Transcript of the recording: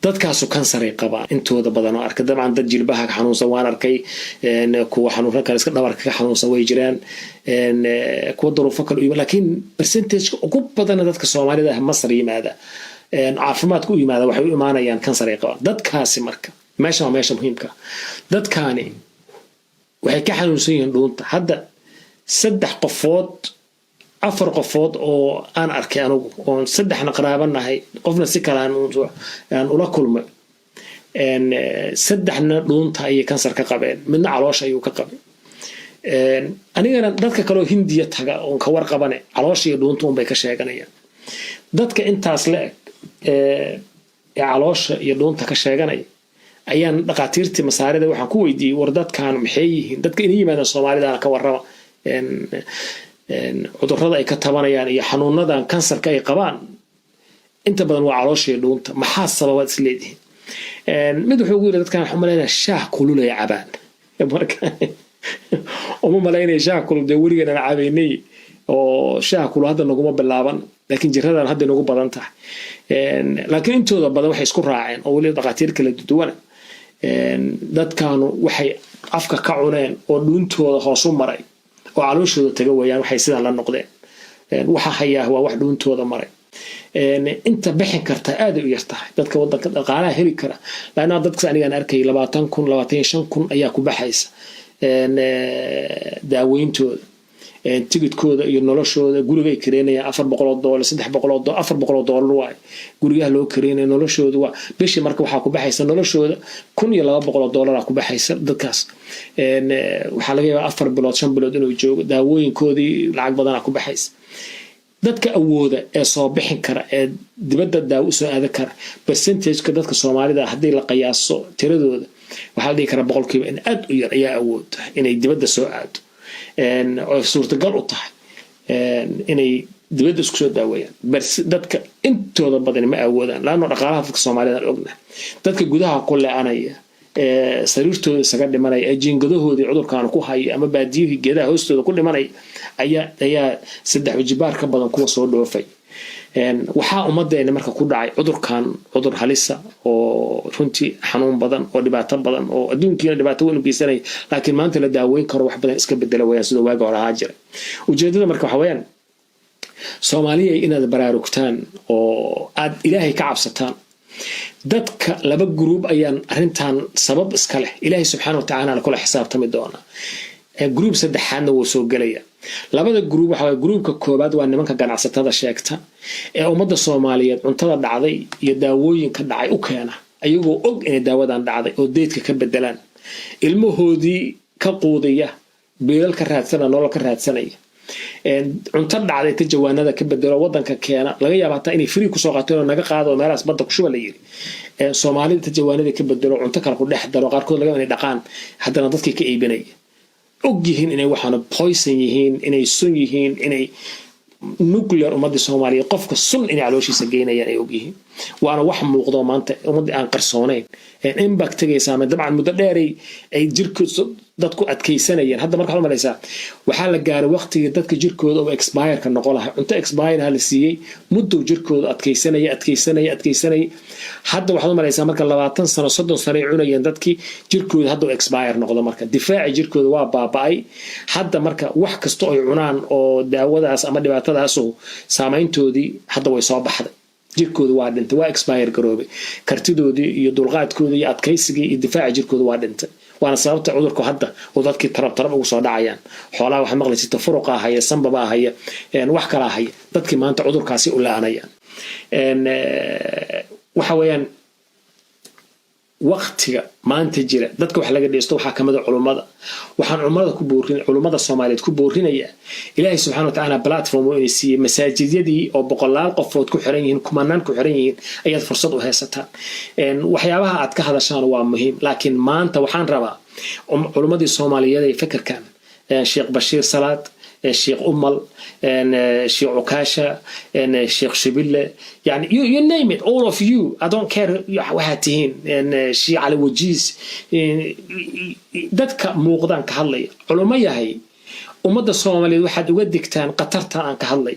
dadkaasu kansar ay qabaan intooda badan oo arkay dabcan dad jilbaha ka xanuunsan waan arkay kuwa xanuunka kale iska dhabarka ka xanuunsan way jiraan kuwa duruufo kale laakiin percentage ugu badan dadka Soomaalida ah Masar yimaada caafimaadku u yimaada waxay u imaanayaan kansar ay qabaan dadkaasi marka meesha muhiimka dadkaani waxay ka xanuunsan yihiin dhuunta hadda 3 qofood 4 qofood oo aan arkay anigu oo 3 qaraabanahay qofna si kale aan ula kulmay 3 dhuunta ay kansar ka qabeen midna caloosha ayuu ka qabay anigana dadka kale oo Hindiya taga oo ka warqabane caloosha iyo dhuunta bay ka sheeganayaan dadka intaas la caloosha iyo dhuunta ka sheeganay ayaan dhaqaatiirtii masaarida waxaan ku weydiiyay war dadkan maxay yihiin dadka inay yimaadaan Soomaalida ka warrama cudurrada ay ka tabanayaan iyo xanuunadan kansarka ay qabaan inta badan waa caloosha iyo dhuunta maxaa sababa isleeyihiin mid wuxuu ugu yiri dadkan xumaleena shaah kulul ay cabaan marka oo malaynay shaah kulul de wariga aan cabaynay oo shaah kulul hadda naguma bilaaban laakiin jiradan hadda nagu badan tahay laakiin intooda badan waxay isku raaceen oo wali dhaqaatiir kala duwan dadkaanu waxay afka ka cuneen oo dhuuntooda hoos u maray oo calooshooda taga wayaan waxay sidaan la noqdeen waxa hayaa waa wax dhuuntooda maray inta bixin karta aad u yartahay dadka wadanka dhaqaalaha heli kara laana dadka aniga arkay 20,000 25,000 ayaa ku baxaysa daaweyntooda tigidkooda iyo noloshooda guriga ay kireenayaan $400 $300 waay guriga loo kireenay noloshooda waa bishii marka waxa ku baxaysa noloshooda $1,200 ku baxaysa dadkaas waxa laga yaabaa 4 bilood 5 bilood inuu joogo daawooyinkoodii lacag badan ku baxaysa dadka awooda ee soo bixin kara ee dibadda daawo soo aad kara percentage-ka dadka Soomaalida hadii la qiyaaso tiradooda waxa la dhigi karaa 100% in aad u yar ayaa awood inay dibadda soo aado oo suurtagal u tahay inay dibadda isku soo daawayaan bas dadka intooda badan ma awoodaan laana dhaqaalaha dadka Soomaalida ognahay dadka gudaha kulli aanaya sariirtooda isaga dhimanay ee jiingadahoodii cudurkaan ku hay ama baadiyihii geedaha hoostooda ku dhimanay ayaa 3 wajibaar ka badan kuwa soo dhoofay waxa ummadeena marka ku dhacay cudur halisa oo runtii xanuun badan oo dhibaato badan oo adduunkiina dhibaato weyn u geysanay laakiin maanta la daaweyn karo wax badan iska bedela way sida waaga hore ahaa jiray ujeedada marka waxa weeyaan Soomaaliya inaad baraarugtaan oo aad Ilaahay ka cabsataan dadka laba group ayaan arintan sabab iska leh Ilaahay subhanahu wa ta'ala kula xisaabtami doona group saddexaadna wuu soo galaya labada group waxa groupka koobaad waa nimanka ganacsatada sheegta ee ummadda Soomaaliyeed cuntada dhacday iyo daawooyinka dhacay u keena ayagoo og in daawadan dhacday oo deedka ka bedelaan ilmahoodii ka qoodaya beelal ka raadsana nolol ka raadsanaya cunto dhacday ta jawaanada ka bedelo wadanka keena laga yaabaa taa inay free ku soo qaateen oo naga qaado meelaas badda ku shuba la yiri Soomaalida ta jawaanada ka bedelo cunto kale ku dhex daro qaarkood laga inay dhaqaan haddana dadkii ka iibinay ogyihiin inay waxaan poison yihiin inay sun yihiin inay nuclear ummadda Soomaaliyeed qofka sun inay calooshiisa geynayaan ay ogyihiin waana wax muuqdo maanta ummadda aan qarsoonayn impact tagaysa ma dabcan muddo dheer ay jirkooda dadku adkeysanayeen hadda marka waxa malaysa waxa la gaaray waqtiga dadka jirkooda oo expire ka noqon lahaa inta expire hal siiyay muddo jirkooda adkeysanay hadda waxa malaysa marka 20 sano 30 sano ay cunayeen dadkii jirkooda hadda expire noqdo marka difaaci jirkooda waa baaba'ay hadda marka wax kasto ay cunaan oo daawadaas ama dhibaatadaas oo saameyntoodii hadda way soo baxday jirkooda waa dhintay waa expire garoobay kartidoodii iyo dulqaadkoodii iyo adkeysigii iyo difaaci jirkooda waa dhintay waana sababta cudurku hadda oo dadkii tarab ugu soo dhacayaan xoolaha waxa maqlaysa furuqa haya sanbaba haya wax kala haya dadkii maanta cudurkaasi u laanayaan waxa weeyaan waqtiga maanta jira dadka wax laga dheysto waxa kamid ah culimada waxaan culimada Soomaaliyeed ku boorinaya Ilaahay subhanahu wa ta'ala platform oo inay masaajidiyadii oo boqolaal qofood ku xiran yihiin kumanaan ku xiran yihiin ayaad fursad u haysataan waxyaabaha aad ka hadashaan waa muhiim laakiin maanta waxaan rabaa culimadii Soomaaliyeed ay fikirkan Sheikh Bashiir Salaad الشيخ أمل الشيخ عكاشة الشيخ شبيلة يعني you name it all of you I don't care واحد تهين الشيخ على وجيز dadka muuqdaan ka hadlay culimada yahay umada Soomaaliyeed waxaad uga digtaan qatarta aan ka hadlay